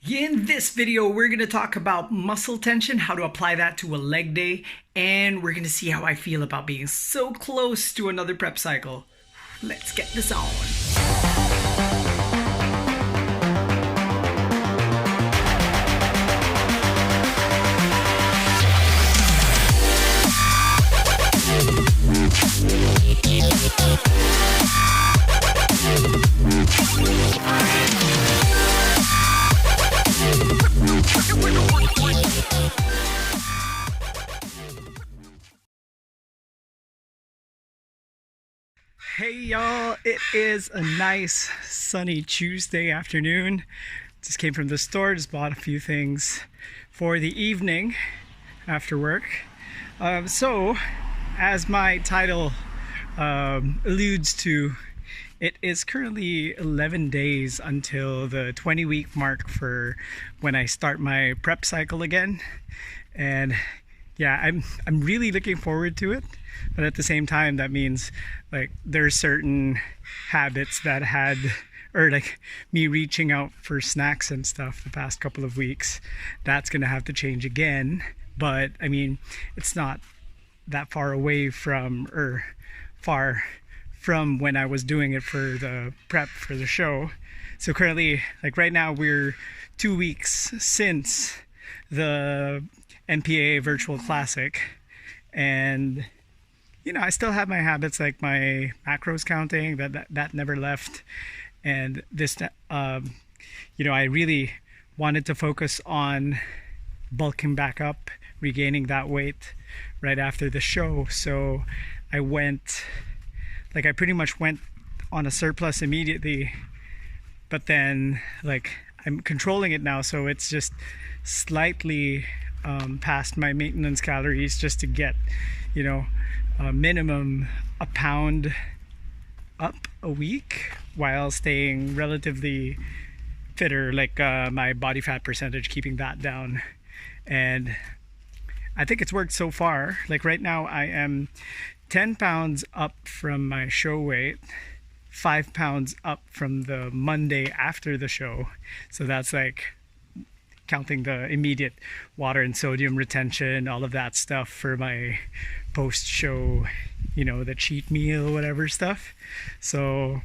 In this video, we're going to talk about muscle tension, how to apply that to a leg day, and we're going to see how I feel about being so close to another prep cycle. Let's get this on. Hey y'all, it is a nice sunny Tuesday afternoon. Just came from the store, just bought a few things for the evening after work. So, as my title alludes to, it is currently 11 days until the 20-week mark for when I start my prep cycle again. And yeah, I'm really looking forward to it, but at the same time, that means like there's certain habits that had, or like me reaching out for snacks and stuff the past couple of weeks, that's gonna have to change again. But I mean, it's not that far away from, or far from when I was doing it for the prep for the show. So currently, like right now, we're 2 weeks since the NPAA Virtual Classic, and you know, I still have my habits like my macros counting that never left. And this you know, I really wanted to focus on bulking back up, regaining that weight right after the show. So I pretty much went on a surplus immediately, but then like I'm controlling it now, so it's just slightly past my maintenance calories, just to get, you know, minimum a pound up a week while staying relatively fitter, like my body fat percentage, keeping that down. And I think it's worked so far. Like right now I am 10 pounds up from my show weight, 5 pounds up from the Monday after the show. So that's like counting the immediate water and sodium retention, all of that stuff for my post-show, you know, the cheat meal, whatever stuff. So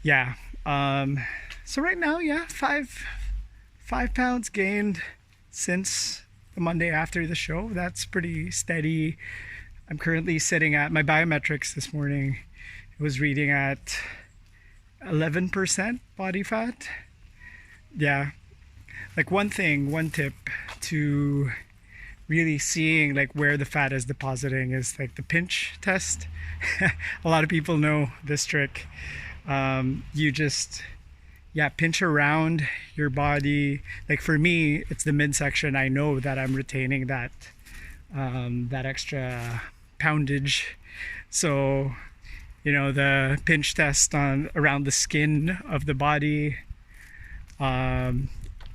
yeah, so right now, yeah, five pounds gained since the Monday after the show. That's pretty steady. I'm currently sitting at my biometrics this morning. It was reading at 11% body fat. Yeah, like one tip to really seeing like where the fat is depositing is like the pinch test. A lot of people know this trick. You just, yeah, pinch around your body. Like for me, it's the midsection. I know that I'm retaining that extra poundage. So, you know, the pinch test on around the skin of the body,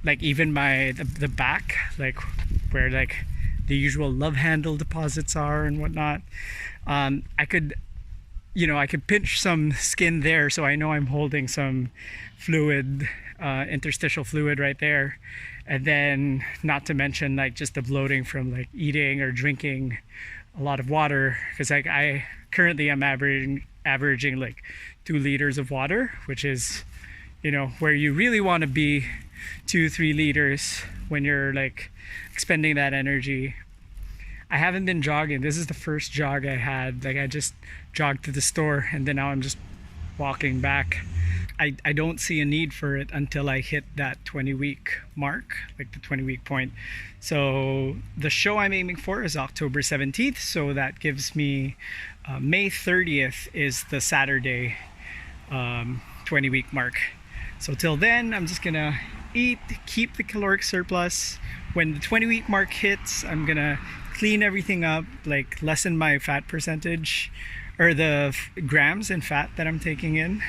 like even the back, like where like the usual love handle deposits are and whatnot. I could pinch some skin there, so I know I'm holding some fluid, interstitial fluid right there. And then not to mention like just the bloating from like eating or drinking a lot of water, because like I currently am averaging like 2 liters of water, which is, you know, where you really want to be 2-3 liters when you're like expending that energy. I haven't been jogging. This is the first jog I had. Like I just jogged to the store and then now I'm just walking back. I don't see a need for it until I hit that 20-week mark, like the 20-week point. So the show I'm aiming for is October 17th. So that gives me May 30th is the Saturday 20-week mark. So till then, I'm just gonna eat, keep the caloric surplus. When the 20-week mark hits, I'm gonna clean everything up, like lessen my fat percentage, or the grams in fat that I'm taking in,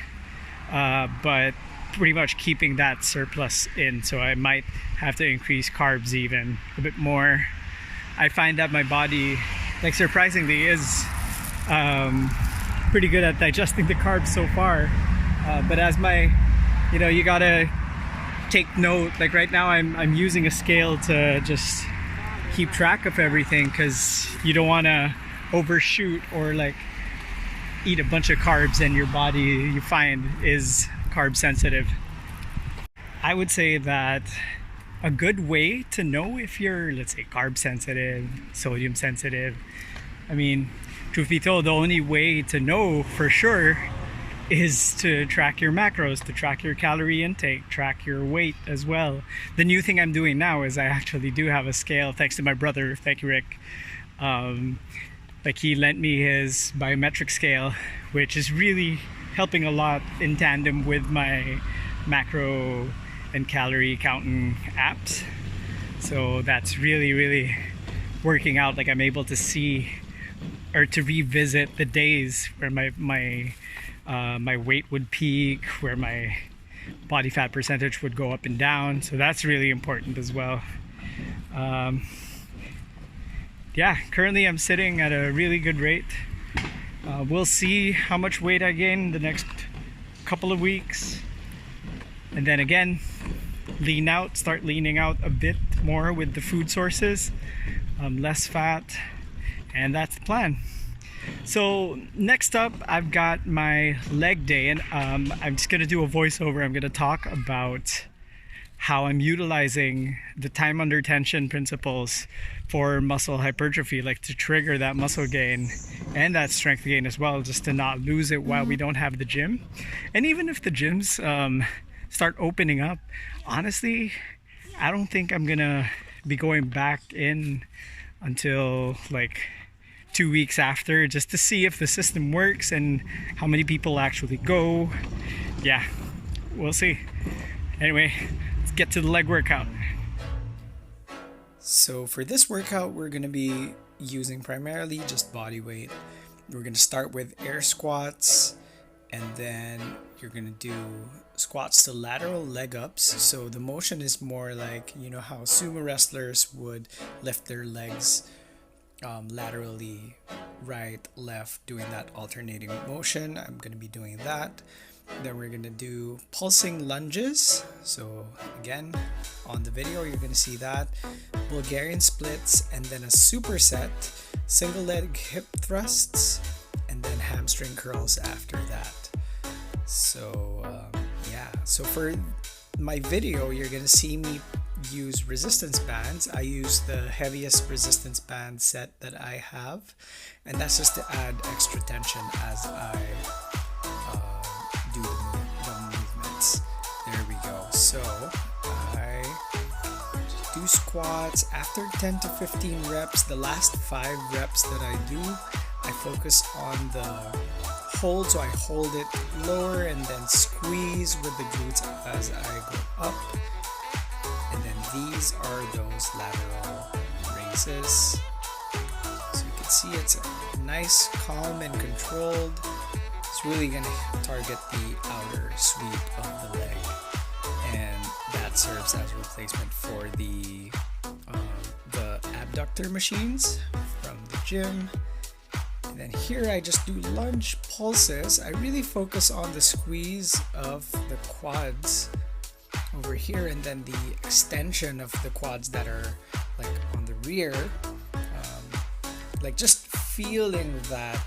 but pretty much keeping that surplus in. So I might have to increase carbs even a bit more. I find that my body, like surprisingly, is pretty good at digesting the carbs so far. But as my, you know, you gotta take note. Like right now I'm using a scale to just keep track of everything, because you don't want to overshoot or like eat a bunch of carbs and your body, you find, is carb sensitive. I would say that a good way to know if you're, let's say, carb sensitive, sodium sensitive, I mean, truth be told, the only way to know for sure is to track your macros, to track your calorie intake, track your weight as well. The new thing I'm doing now is I actually do have a scale, thanks to my brother. Thank you, Rick. Like he lent me his biometric scale, which is really helping a lot in tandem with my macro and calorie counting apps. So that's really working out. Like I'm able to see or to revisit the days where my weight would peak, where my body fat percentage would go up and down. So that's really important as well. Yeah, currently I'm sitting at a really good rate. We'll see how much weight I gain the next couple of weeks. And then again, start leaning out a bit more with the food sources, less fat, and that's the plan. So next up, I've got my leg day, and I'm just gonna do a voiceover. I'm gonna talk about how I'm utilizing the time under tension principles for muscle hypertrophy, like to trigger that muscle gain and that strength gain as well, just to not lose it while we don't have the gym. And even if the gyms start opening up, honestly, I don't think I'm gonna be going back in until like 2 weeks after, just to see if the system works and how many people actually go. Yeah, we'll see. Anyway, let's get to the leg workout. So for this workout, we're going to be using primarily just body weight. We're going to start with air squats, and then you're going to do squats to lateral leg ups. So the motion is more like, you know how sumo wrestlers would lift their legs laterally, right, left, doing that alternating motion. I'm going to be doing that. Then we're going to do pulsing lunges. So again, on the video, you're going to see that. Bulgarian splits, and then a superset, single leg hip thrusts, and then hamstring curls after that. So yeah, so for my video, you're going to see me use resistance bands. I use the heaviest resistance band set that I have, and that's just to add extra tension as I do the movements. There we go. So I do squats. After 10 to 15 reps, the last 5 reps that I do, I focus on the hold. So I hold it lower and then squeeze with the glutes as I go up. And then these are those lateral raises. So you can see it's nice, calm, and controlled. It's really going to target the outer sweep of the leg, and that serves as a replacement for the abductor machines from the gym. And then here I just do lunge pulses. I really focus on the squeeze of the quads over here, and then the extension of the quads that are like on the rear, like just feeling that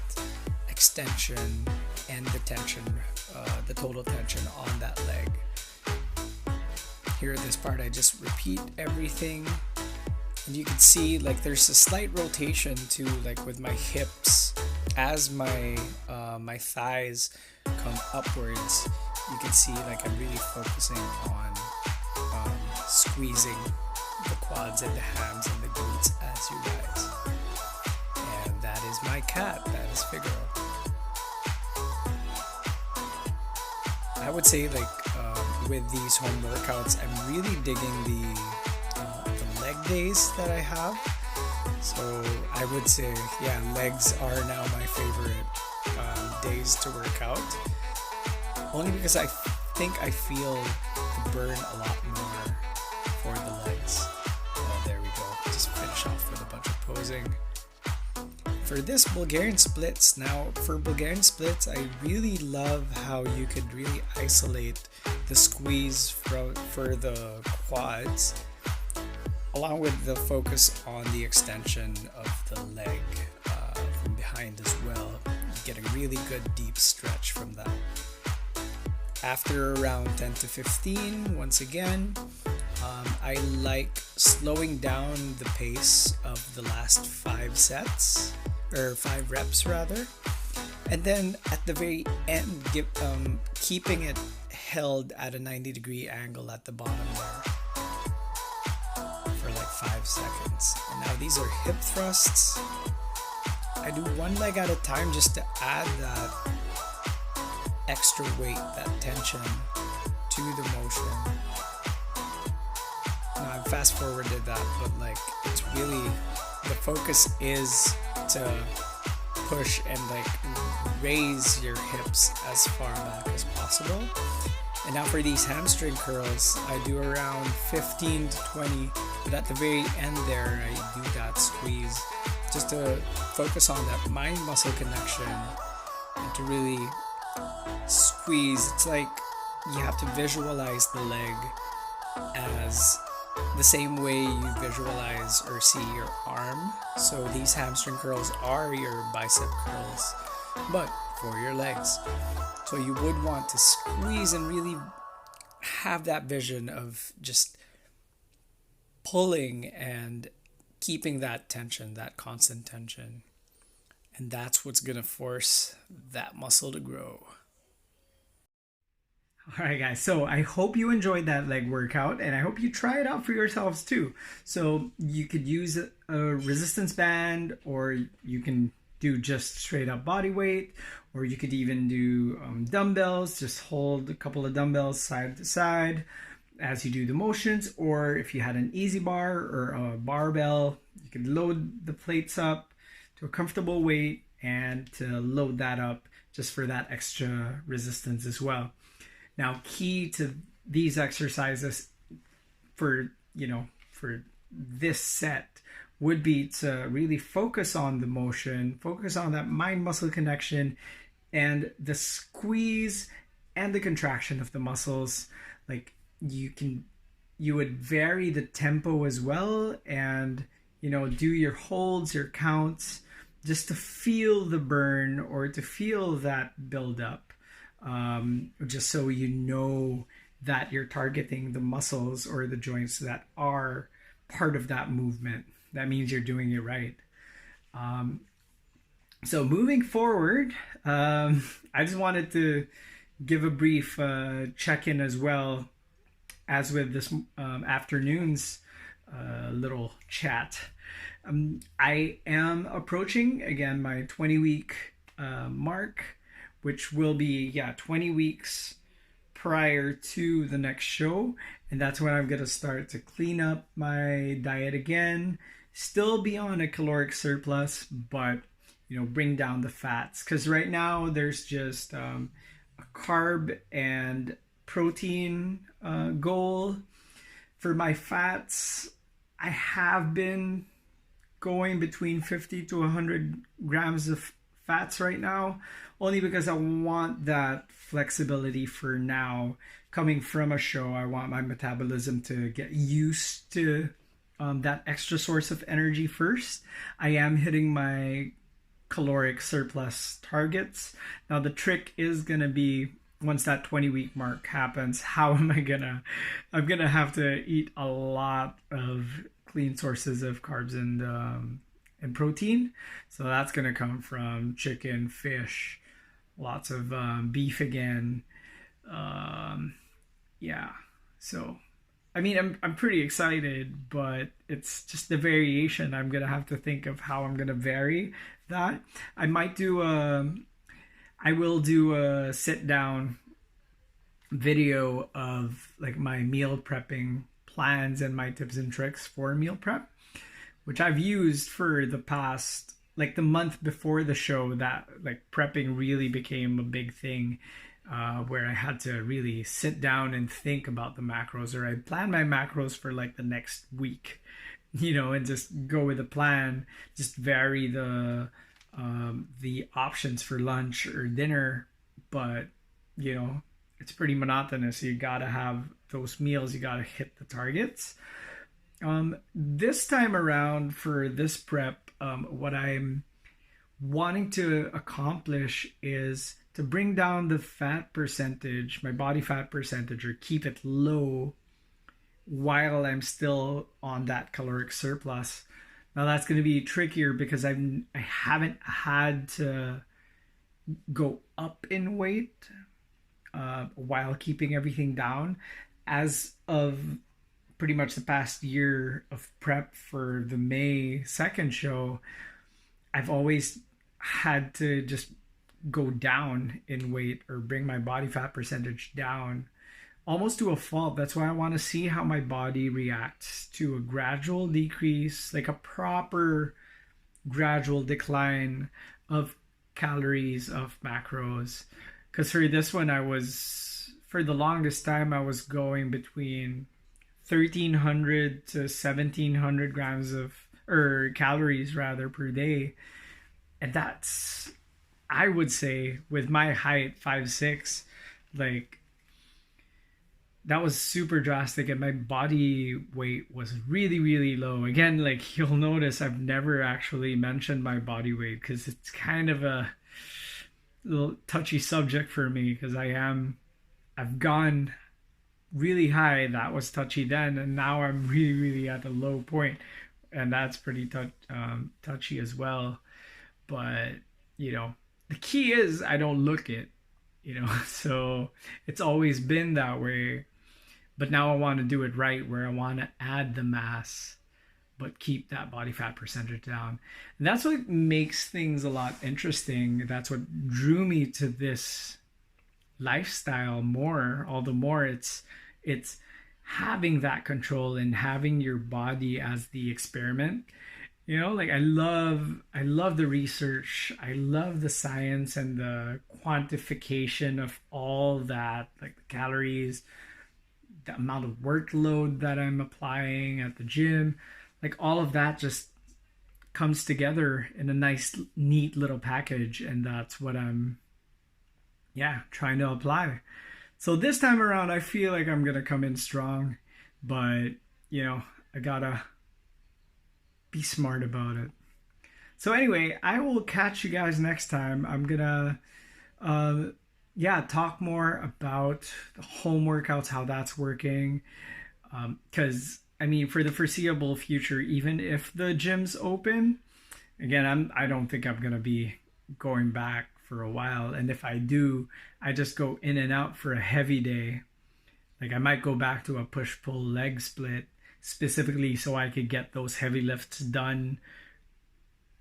extension and the tension, the total tension on that leg. Here at this part, I just repeat everything, and you can see like there's a slight rotation to, like, with my hips as my my thighs come upwards. You can see like I'm really focusing on squeezing the quads and the hams and the glutes as you rise. And that is my cat. That is Figaro. I would say, like, with these home workouts, I'm really digging the leg days that I have. So I would say, yeah, legs are now my favorite days to work out. Only because I think I feel the burn a lot more for the legs. There we go. Just finish off with a bunch of posing. For this Bulgarian splits, now for Bulgarian splits, I really love how you could really isolate the squeeze for the quads, along with the focus on the extension of the leg from behind as well. You get a really good deep stretch from that. After around 10 to 15, once again, I like slowing down the pace of the last 5 sets, or 5 reps rather, and then at the very end, keeping it held at a 90-degree angle at the bottom there for like 5 seconds. And now these are hip thrusts. I do one leg at a time just to add that extra weight, that tension to the motion. Now I fast forwarded that, but like it's really, the focus is to push and like raise your hips as far back as possible. And now for these hamstring curls, I do around 15 to 20, but at the very end there, I do that squeeze just to focus on that mind muscle connection and to really squeeze. It's like you have to visualize the leg as the same way you visualize or see your arm. So these hamstring curls are your bicep curls, but for your legs. So you would want to squeeze and really have that vision of just pulling and keeping that tension, that constant tension. And that's what's going to force that muscle to grow. All right, guys. So I hope you enjoyed that leg workout, and I hope you try it out for yourselves too. So you could use a resistance band, or you can do just straight up body weight, or you could even do dumbbells. Just hold a couple of dumbbells side to side as you do the motions, or if you had an easy bar or a barbell, you could load the plates up to a comfortable weight and to load that up just for that extra resistance as well. Now, key to these exercises for this set would be to really focus on the motion, focus on that mind muscle connection and the squeeze and the contraction of the muscles. Like you would vary the tempo as well, and do your holds, your counts, just to feel the burn or to feel that build up. Just so you know that you're targeting the muscles or the joints that are part of that movement. That means you're doing it right. So moving forward, I just wanted to give a brief check-in as well as with this afternoon's little chat. I am approaching, again, my 20-week mark, which will be 20 weeks prior to the next show. And that's when I'm going to start to clean up my diet again, still be on a caloric surplus, but bring down the fats. Because right now there's just a carb and protein goal. For my fats, I have been going between 50 to 100 grams of fats right now, only because I want that flexibility for now. Coming from a show, I want my metabolism to get used to that extra source of energy first. I am hitting my caloric surplus targets. Now the trick is going to be, once that 20-week mark happens, how am I gonna, I'm gonna have to eat a lot of clean sources of carbs and protein. So that's gonna come from chicken, fish, lots of beef again. So I mean, I'm pretty excited, but it's just the variation. I'm gonna have to think of how I'm gonna vary that. I will do a sit down video of like my meal prepping plans and my tips and tricks for meal prep, which I've used for the past, like the month before the show, that like prepping really became a big thing, where I had to really sit down and think about the macros, or I plan my macros for like the next week, and just go with a plan, just vary the options for lunch or dinner, but it's pretty monotonous. You gotta have those meals, you gotta hit the targets. This time around for this prep, what I'm wanting to accomplish is to bring down the fat percentage, my body fat percentage, or keep it low while I'm still on that caloric surplus. Now that's going to be trickier because I haven't had to go up in weight while keeping everything down as of pretty much the past year of prep for the May 2nd show. I've always had to just go down in weight or bring my body fat percentage down almost to a fault. That's why I want to see how my body reacts to a gradual decrease, like a proper gradual decline of calories, of macros. Because for this one, for the longest time, I was going between 1,300 to 1,700 grams or calories rather per day. And that's, I would say, with my height, 5'6", like, that was super drastic, and my body weight was really, really low. Again, like, you'll notice I've never actually mentioned my body weight because it's kind of a little touchy subject for me, because I've gone really high. That was touchy then, and now I'm really, really at a low point, and that's pretty touchy as well. But, you know, the key is I don't look it, you know, so it's always been that way. But now I want to do it right, where I want to add the mass, but keep that body fat percentage down. And that's what makes things a lot interesting. That's what drew me to this lifestyle more. All the more it's having that control and having your body as the experiment. You know, like I love the research. I love the science and the quantification of all that, like the calories, the amount of workload that I'm applying at the gym, like all of that just comes together in a nice, neat little package. And that's what I'm, trying to apply. So this time around, I feel like I'm going to come in strong, but, you know, I gotta be smart about it. So anyway, I will catch you guys next time. I'm gonna talk more about the home workouts, how that's working, because I mean, for the foreseeable future, even if the gym's open, again, I don't think I'm gonna be going back for a while. And if I do, I just go in and out for a heavy day. Like I might go back to a push-pull leg split specifically so I could get those heavy lifts done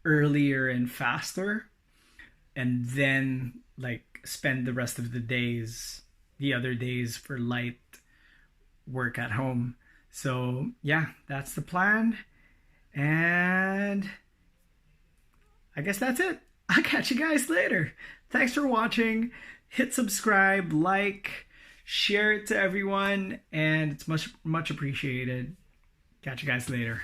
earlier and faster, and then like spend the rest of the other days for light work at home. So yeah, that's the plan, and I guess that's it. I'll catch you guys later. Thanks for watching. Hit subscribe, like, share it to everyone, and it's much, much appreciated. Catch you guys later.